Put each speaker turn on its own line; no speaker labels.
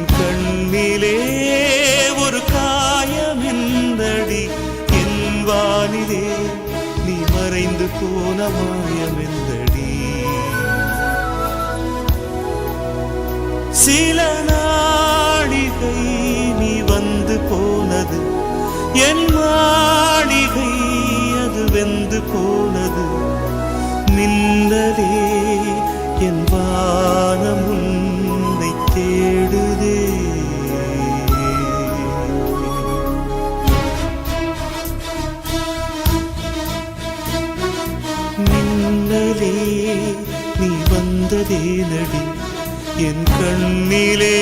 என் கண்ணிலே ஒரு காயமெந்தடி என் வானிலே நீ மறைந்து போன மாயமெந்தடி சில நாளிகை நீ வந்து போனது என் மாளிகை அது வெந்து போனது மின்னலே என் வானம் உன்னை தேடுதே மின்னலே நீ வந்ததே நடி என் கண்ணிலே